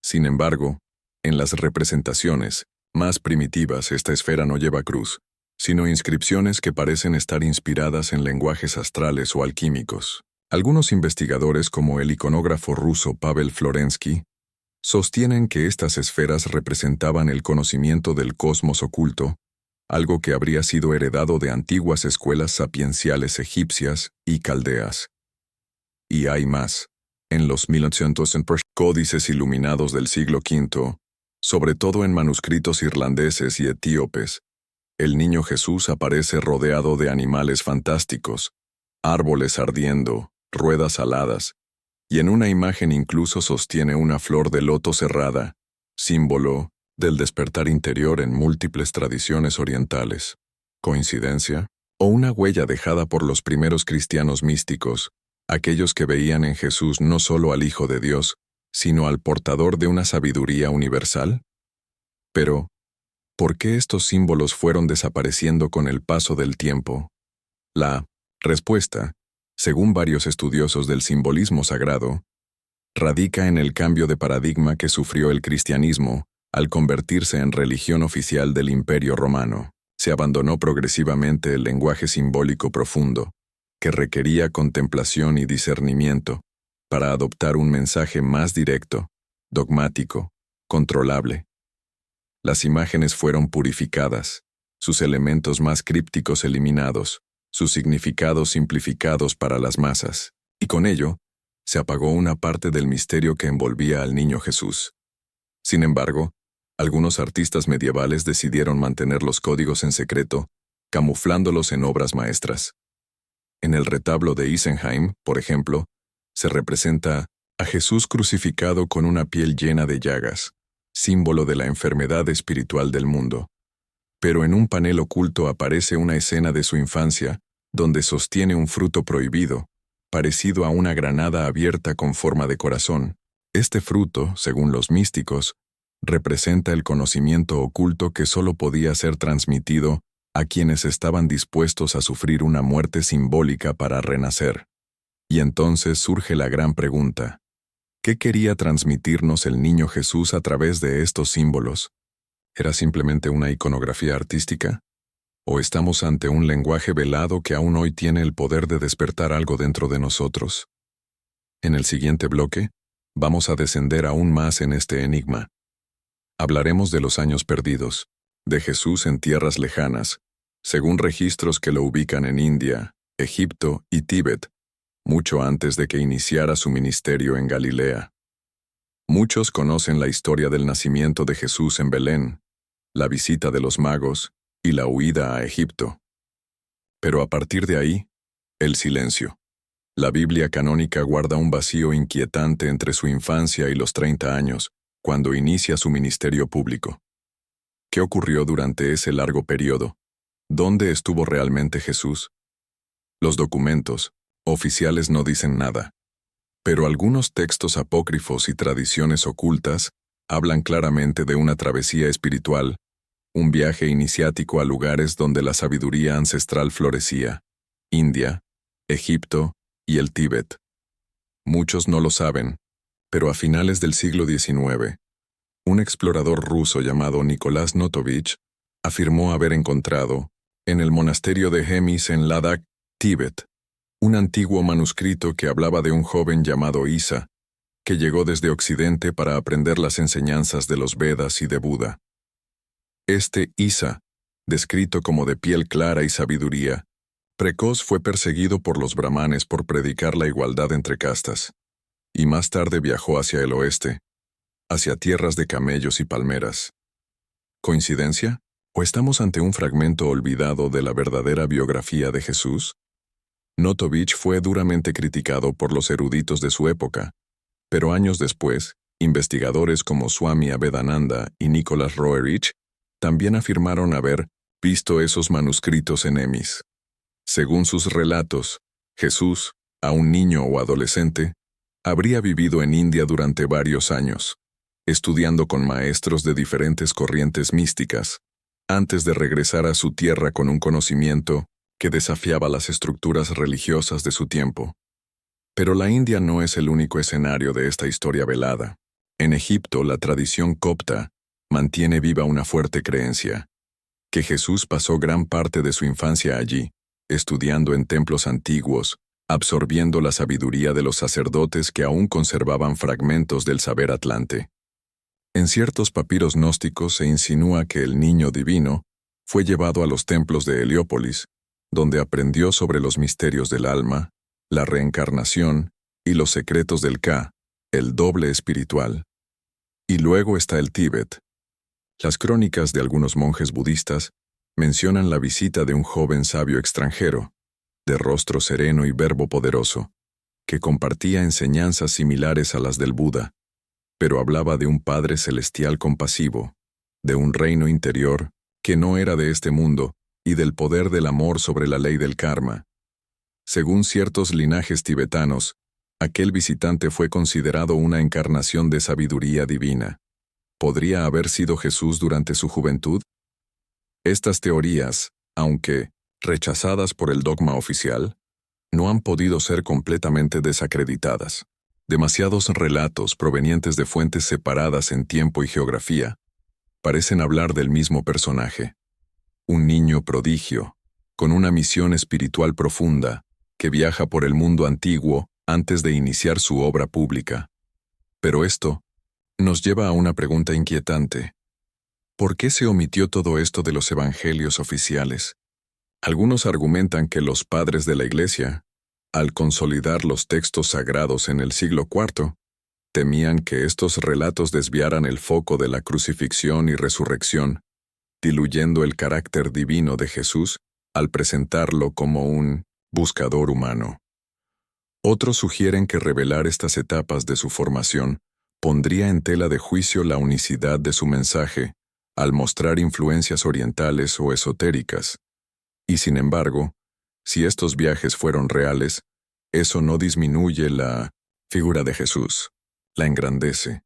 Sin embargo, en las representaciones más primitivas esta esfera no lleva cruz, sino inscripciones que parecen estar inspiradas en lenguajes astrales o alquímicos. Algunos investigadores, como el iconógrafo ruso Pavel Florensky, sostienen que estas esferas representaban el conocimiento del cosmos oculto, algo que habría sido heredado de antiguas escuelas sapienciales egipcias y caldeas. Y hay más. En los 1800 códices iluminados del siglo V, sobre todo en manuscritos irlandeses y etíopes, el niño Jesús aparece rodeado de animales fantásticos, árboles ardiendo, ruedas aladas, y en una imagen incluso sostiene una flor de loto cerrada, símbolo del despertar interior en múltiples tradiciones orientales. ¿Coincidencia? ¿O una huella dejada por los primeros cristianos místicos, aquellos que veían en Jesús no solo al Hijo de Dios, sino al portador de una sabiduría universal? Pero, ¿por qué estos símbolos fueron desapareciendo con el paso del tiempo? La respuesta, según varios estudiosos del simbolismo sagrado, radica en el cambio de paradigma que sufrió el cristianismo al convertirse en religión oficial del Imperio Romano. Se abandonó progresivamente el lenguaje simbólico profundo, que requería contemplación y discernimiento, para adoptar un mensaje más directo, dogmático, controlable. Las imágenes fueron purificadas, sus elementos más crípticos eliminados, sus significados simplificados para las masas, y con ello, se apagó una parte del misterio que envolvía al niño Jesús. Sin embargo, algunos artistas medievales decidieron mantener los códigos en secreto, camuflándolos en obras maestras. En el retablo de Isenheim, por ejemplo, se representa a Jesús crucificado con una piel llena de llagas, símbolo de la enfermedad espiritual del mundo. Pero en un panel oculto aparece una escena de su infancia, donde sostiene un fruto prohibido, parecido a una granada abierta con forma de corazón. Este fruto, según los místicos, representa el conocimiento oculto que solo podía ser transmitido a quienes estaban dispuestos a sufrir una muerte simbólica para renacer. Y entonces surge la gran pregunta: ¿qué quería transmitirnos el niño Jesús a través de estos símbolos? ¿Era simplemente una iconografía artística? ¿O estamos ante un lenguaje velado que aún hoy tiene el poder de despertar algo dentro de nosotros? En el siguiente bloque, vamos a descender aún más en este enigma. Hablaremos de los años perdidos, de Jesús en tierras lejanas, según registros que lo ubican en India, Egipto y Tíbet, mucho antes de que iniciara su ministerio en Galilea. Muchos conocen la historia del nacimiento de Jesús en Belén, la visita de los magos y la huida a Egipto. Pero a partir de ahí, el silencio. La Biblia canónica guarda un vacío inquietante entre su infancia y los 30 años, cuando inicia su ministerio público. ¿Qué ocurrió durante ese largo periodo? ¿Dónde estuvo realmente Jesús? Los documentos oficiales no dicen nada, pero algunos textos apócrifos y tradiciones ocultas hablan claramente de una travesía espiritual, un viaje iniciático a lugares donde la sabiduría ancestral florecía: India, Egipto y el Tíbet. Muchos no lo saben, pero a finales del siglo XIX, un explorador ruso llamado Nikolás Notovich afirmó haber encontrado, en el monasterio de Hemis en Ladakh, Tíbet, un antiguo manuscrito que hablaba de un joven llamado Isa, que llegó desde Occidente para aprender las enseñanzas de los Vedas y de Buda. Este Isa, descrito como de piel clara y sabiduría, precoz, fue perseguido por los brahmanes por predicar la igualdad entre castas, y más tarde viajó hacia el oeste, hacia tierras de camellos y palmeras. ¿Coincidencia? ¿O estamos ante un fragmento olvidado de la verdadera biografía de Jesús? Notovich fue duramente criticado por los eruditos de su época, pero años después, investigadores como Swami Abhedananda y Nicholas Roerich también afirmaron haber visto esos manuscritos en Hemis. Según sus relatos, Jesús, aún niño o adolescente, habría vivido en India durante varios años, estudiando con maestros de diferentes corrientes místicas, antes de regresar a su tierra con un conocimiento que desafiaba las estructuras religiosas de su tiempo. Pero la India no es el único escenario de esta historia velada. En Egipto, la tradición copta mantiene viva una fuerte creencia: que Jesús pasó gran parte de su infancia allí, estudiando en templos antiguos, absorbiendo la sabiduría de los sacerdotes que aún conservaban fragmentos del saber atlante. En ciertos papiros gnósticos se insinúa que el niño divino fue llevado a los templos de Heliópolis, donde aprendió sobre los misterios del alma, la reencarnación y los secretos del Ka, el doble espiritual. Y luego está el Tíbet. Las crónicas de algunos monjes budistas mencionan la visita de un joven sabio extranjero, de rostro sereno y verbo poderoso, que compartía enseñanzas similares a las del Buda, pero hablaba de un Padre celestial compasivo, de un reino interior que no era de este mundo y del poder del amor sobre la ley del karma. Según ciertos linajes tibetanos, aquel visitante fue considerado una encarnación de sabiduría divina. ¿Podría haber sido Jesús durante su juventud? Estas teorías, aunque rechazadas por el dogma oficial, no han podido ser completamente desacreditadas. Demasiados relatos provenientes de fuentes separadas en tiempo y geografía parecen hablar del mismo personaje. Un niño prodigio, con una misión espiritual profunda, que viaja por el mundo antiguo antes de iniciar su obra pública. Pero esto nos lleva a una pregunta inquietante. ¿Por qué se omitió todo esto de los evangelios oficiales? Algunos argumentan que los padres de la Iglesia, al consolidar los textos sagrados en el siglo IV, temían que estos relatos desviaran el foco de la crucifixión y resurrección, diluyendo el carácter divino de Jesús al presentarlo como un buscador humano. Otros sugieren que revelar estas etapas de su formación pondría en tela de juicio la unicidad de su mensaje al mostrar influencias orientales o esotéricas. Y sin embargo, si estos viajes fueron reales, eso no disminuye la figura de Jesús, la engrandece,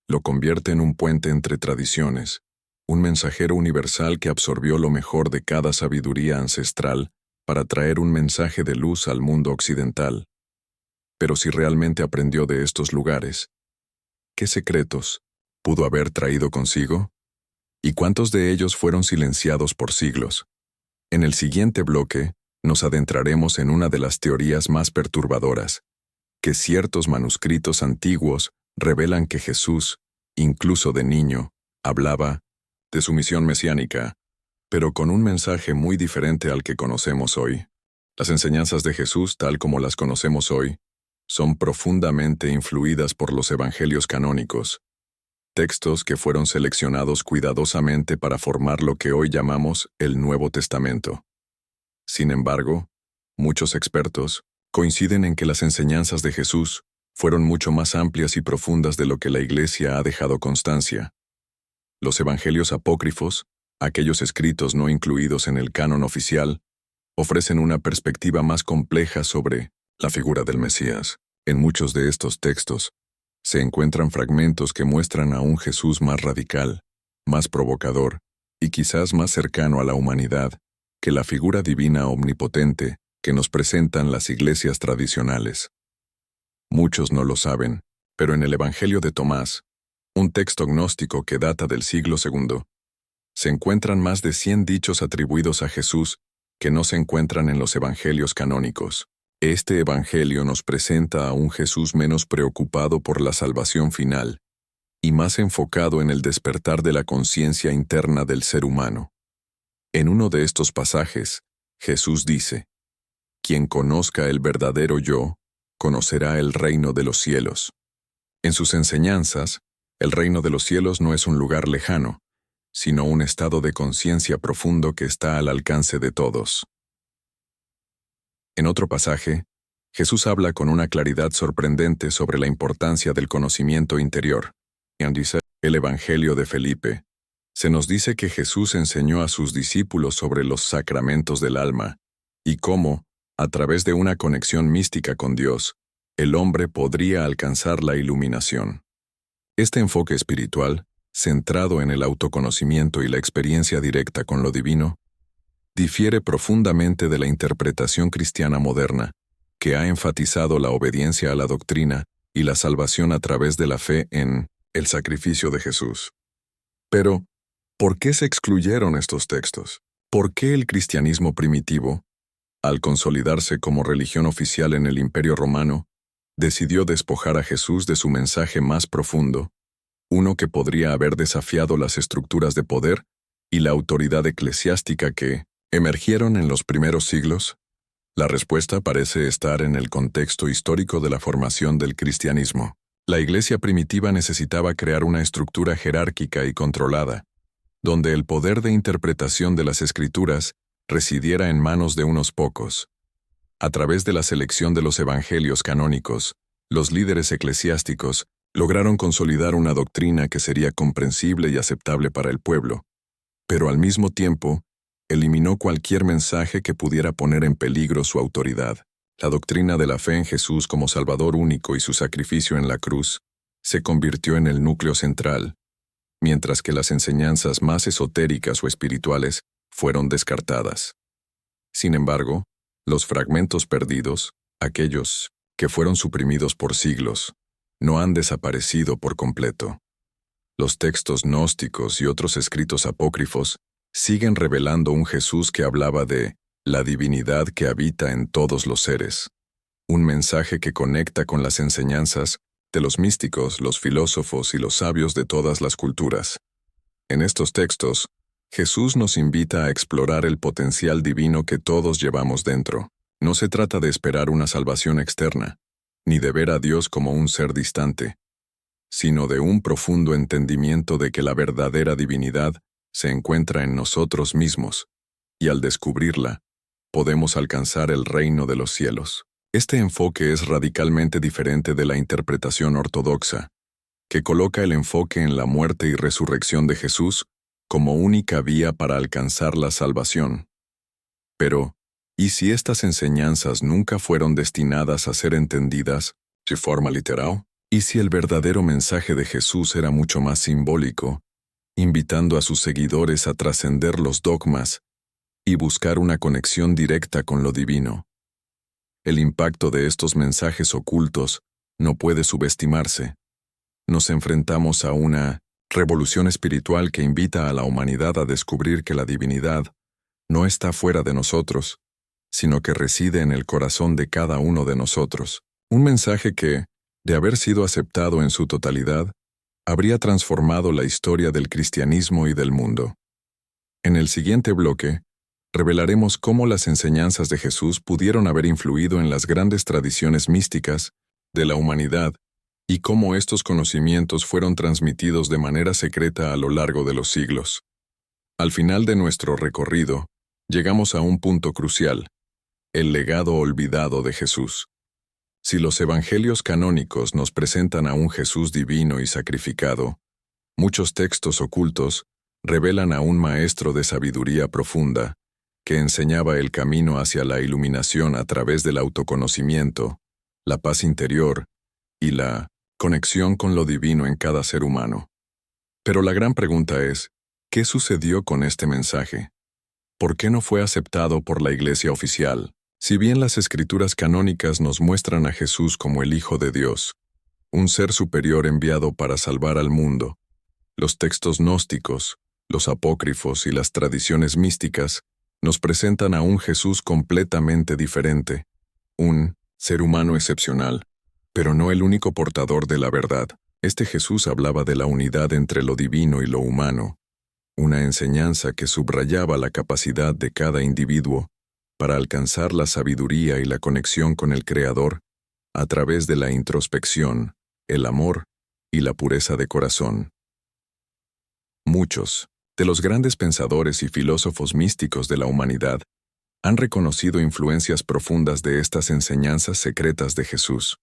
lo convierte en un puente entre tradiciones, un mensajero universal que absorbió lo mejor de cada sabiduría ancestral para traer un mensaje de luz al mundo occidental. Pero si realmente aprendió de estos lugares, ¿qué secretos pudo haber traído consigo? ¿Y cuántos de ellos fueron silenciados por siglos? En el siguiente bloque, nos adentraremos en una de las teorías más perturbadoras, que ciertos manuscritos antiguos revelan que Jesús, incluso de niño, hablaba de su misión mesiánica, pero con un mensaje muy diferente al que conocemos hoy. Las enseñanzas de Jesús, tal como las conocemos hoy, son profundamente influidas por los evangelios canónicos, textos que fueron seleccionados cuidadosamente para formar lo que hoy llamamos el Nuevo Testamento. Sin embargo, muchos expertos coinciden en que las enseñanzas de Jesús fueron mucho más amplias y profundas de lo que la Iglesia ha dejado constancia. Los evangelios apócrifos, aquellos escritos no incluidos en el canon oficial, ofrecen una perspectiva más compleja sobre la figura del Mesías. En muchos de estos textos se encuentran fragmentos que muestran a un Jesús más radical, más provocador y quizás más cercano a la humanidad que la figura divina omnipotente que nos presentan las iglesias tradicionales. Muchos no lo saben, pero en el Evangelio de Tomás, un texto gnóstico que data del siglo II, se encuentran más de 100 dichos atribuidos a Jesús que no se encuentran en los evangelios canónicos. Este evangelio nos presenta a un Jesús menos preocupado por la salvación final y más enfocado en el despertar de la conciencia interna del ser humano. En uno de estos pasajes, Jesús dice: «Quien conozca el verdadero yo, conocerá el reino de los cielos». En sus enseñanzas, el reino de los cielos no es un lugar lejano, sino un estado de conciencia profundo que está al alcance de todos. En otro pasaje, Jesús habla con una claridad sorprendente sobre la importancia del conocimiento interior. En el Evangelio de Felipe, se nos dice que Jesús enseñó a sus discípulos sobre los sacramentos del alma y cómo, a través de una conexión mística con Dios, el hombre podría alcanzar la iluminación. Este enfoque espiritual, centrado en el autoconocimiento y la experiencia directa con lo divino, difiere profundamente de la interpretación cristiana moderna, que ha enfatizado la obediencia a la doctrina y la salvación a través de la fe en el sacrificio de Jesús. Pero, ¿por qué se excluyeron estos textos? ¿Por qué el cristianismo primitivo, al consolidarse como religión oficial en el Imperio Romano, decidió despojar a Jesús de su mensaje más profundo, uno que podría haber desafiado las estructuras de poder y la autoridad eclesiástica que emergieron en los primeros siglos? La respuesta parece estar en el contexto histórico de la formación del cristianismo. La Iglesia primitiva necesitaba crear una estructura jerárquica y controlada, donde el poder de interpretación de las Escrituras residiera en manos de unos pocos. A través de la selección de los evangelios canónicos, los líderes eclesiásticos lograron consolidar una doctrina que sería comprensible y aceptable para el pueblo, pero al mismo tiempo, eliminó cualquier mensaje que pudiera poner en peligro su autoridad. La doctrina de la fe en Jesús como Salvador único y su sacrificio en la cruz se convirtió en el núcleo central, mientras que las enseñanzas más esotéricas o espirituales fueron descartadas. Sin embargo, los fragmentos perdidos, aquellos que fueron suprimidos por siglos, no han desaparecido por completo. Los textos gnósticos y otros escritos apócrifos siguen revelando un Jesús que hablaba de la divinidad que habita en todos los seres, un mensaje que conecta con las enseñanzas de los místicos, los filósofos y los sabios de todas las culturas. En estos textos, Jesús nos invita a explorar el potencial divino que todos llevamos dentro. No se trata de esperar una salvación externa, ni de ver a Dios como un ser distante, sino de un profundo entendimiento de que la verdadera divinidad se encuentra en nosotros mismos, y al descubrirla, podemos alcanzar el reino de los cielos. Este enfoque es radicalmente diferente de la interpretación ortodoxa, que coloca el enfoque en la muerte y resurrección de Jesús como única vía para alcanzar la salvación. Pero, ¿y si estas enseñanzas nunca fueron destinadas a ser entendidas de forma literal? ¿Y si el verdadero mensaje de Jesús era mucho más simbólico, invitando a sus seguidores a trascender los dogmas y buscar una conexión directa con lo divino? El impacto de estos mensajes ocultos no puede subestimarse. Nos enfrentamos a una revolución espiritual que invita a la humanidad a descubrir que la divinidad no está fuera de nosotros, sino que reside en el corazón de cada uno de nosotros. Un mensaje que, de haber sido aceptado en su totalidad, habría transformado la historia del cristianismo y del mundo. En el siguiente bloque, revelaremos cómo las enseñanzas de Jesús pudieron haber influido en las grandes tradiciones místicas de la humanidad y cómo estos conocimientos fueron transmitidos de manera secreta a lo largo de los siglos. Al final de nuestro recorrido, llegamos a un punto crucial: el legado olvidado de Jesús. Si los evangelios canónicos nos presentan a un Jesús divino y sacrificado, muchos textos ocultos revelan a un maestro de sabiduría profunda, que enseñaba el camino hacia la iluminación a través del autoconocimiento, la paz interior y la conexión con lo divino en cada ser humano. Pero la gran pregunta es, ¿qué sucedió con este mensaje? ¿Por qué no fue aceptado por la Iglesia oficial? Si bien las escrituras canónicas nos muestran a Jesús como el Hijo de Dios, un ser superior enviado para salvar al mundo, los textos gnósticos, los apócrifos y las tradiciones místicas nos presentan a un Jesús completamente diferente, un ser humano excepcional, pero no el único portador de la verdad. Este Jesús hablaba de la unidad entre lo divino y lo humano, una enseñanza que subrayaba la capacidad de cada individuo para alcanzar la sabiduría y la conexión con el Creador a través de la introspección, el amor y la pureza de corazón. Muchos de los grandes pensadores y filósofos místicos de la humanidad han reconocido influencias profundas de estas enseñanzas secretas de Jesús.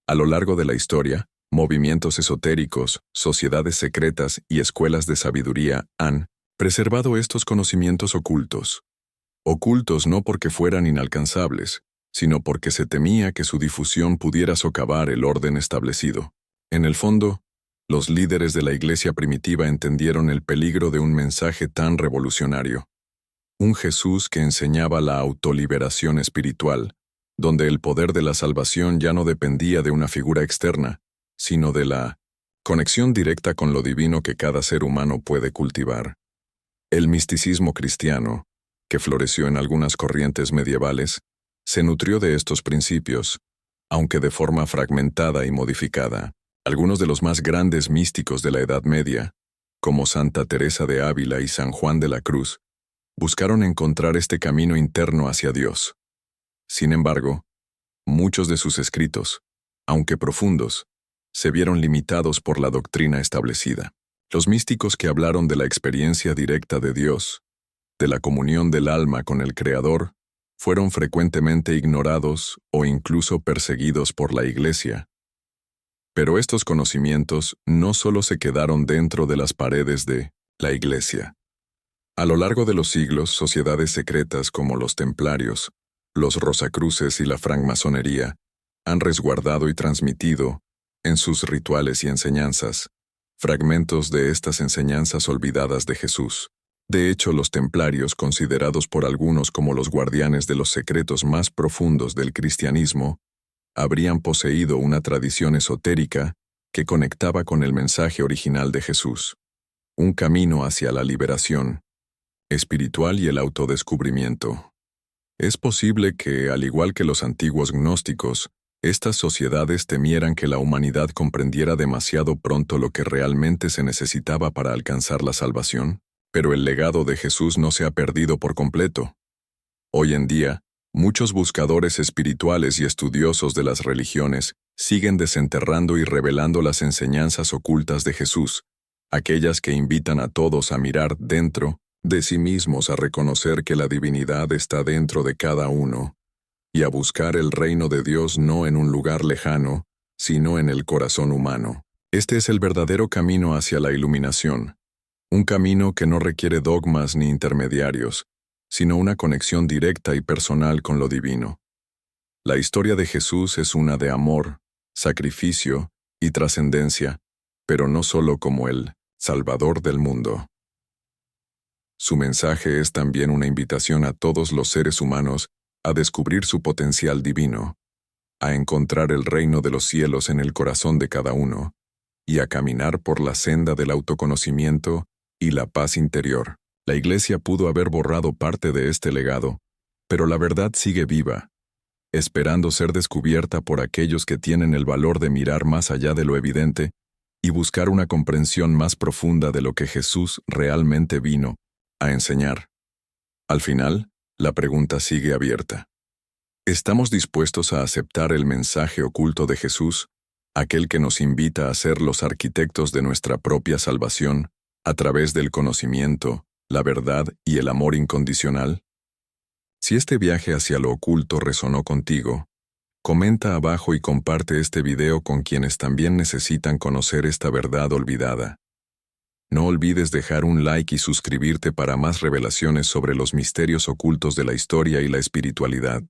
A lo largo de la historia, movimientos esotéricos, sociedades secretas y escuelas de sabiduría han preservado estos conocimientos ocultos. Ocultos no porque fueran inalcanzables, sino porque se temía que su difusión pudiera socavar el orden establecido. En el fondo, los líderes de la Iglesia primitiva entendieron el peligro de un mensaje tan revolucionario. Un Jesús que enseñaba la autoliberación espiritual, donde el poder de la salvación ya no dependía de una figura externa, sino de la conexión directa con lo divino que cada ser humano puede cultivar. El misticismo cristiano, que floreció en algunas corrientes medievales, se nutrió de estos principios, aunque de forma fragmentada y modificada. Algunos de los más grandes místicos de la Edad Media, como Santa Teresa de Ávila y San Juan de la Cruz, buscaron encontrar este camino interno hacia Dios. Sin embargo, muchos de sus escritos, aunque profundos, se vieron limitados por la doctrina establecida. Los místicos que hablaron de la experiencia directa de Dios, de la comunión del alma con el Creador, fueron frecuentemente ignorados o incluso perseguidos por la Iglesia. Pero estos conocimientos no solo se quedaron dentro de las paredes de la Iglesia. A lo largo de los siglos, sociedades secretas como los templarios, los rosacruces y la francmasonería han resguardado y transmitido, en sus rituales y enseñanzas, fragmentos de estas enseñanzas olvidadas de Jesús. De hecho, los templarios, considerados por algunos como los guardianes de los secretos más profundos del cristianismo, habrían poseído una tradición esotérica que conectaba con el mensaje original de Jesús, un camino hacia la liberación espiritual y el autodescubrimiento. Es posible que, al igual que los antiguos gnósticos, estas sociedades temieran que la humanidad comprendiera demasiado pronto lo que realmente se necesitaba para alcanzar la salvación, pero el legado de Jesús no se ha perdido por completo. Hoy en día, muchos buscadores espirituales y estudiosos de las religiones siguen desenterrando y revelando las enseñanzas ocultas de Jesús, aquellas que invitan a todos a mirar dentro de sí mismos, a reconocer que la divinidad está dentro de cada uno, y a buscar el reino de Dios no en un lugar lejano, sino en el corazón humano. Este es el verdadero camino hacia la iluminación, un camino que no requiere dogmas ni intermediarios, sino una conexión directa y personal con lo divino. La historia de Jesús es una de amor, sacrificio y trascendencia, pero no solo como el Salvador del mundo. Su mensaje es también una invitación a todos los seres humanos a descubrir su potencial divino, a encontrar el reino de los cielos en el corazón de cada uno, y a caminar por la senda del autoconocimiento y la paz interior. La Iglesia pudo haber borrado parte de este legado, pero la verdad sigue viva, esperando ser descubierta por aquellos que tienen el valor de mirar más allá de lo evidente y buscar una comprensión más profunda de lo que Jesús realmente vino a enseñar. Al final, la pregunta sigue abierta. ¿Estamos dispuestos a aceptar el mensaje oculto de Jesús, aquel que nos invita a ser los arquitectos de nuestra propia salvación, a través del conocimiento, la verdad y el amor incondicional? Si este viaje hacia lo oculto resonó contigo, comenta abajo y comparte este video con quienes también necesitan conocer esta verdad olvidada. No olvides dejar un like y suscribirte para más revelaciones sobre los misterios ocultos de la historia y la espiritualidad.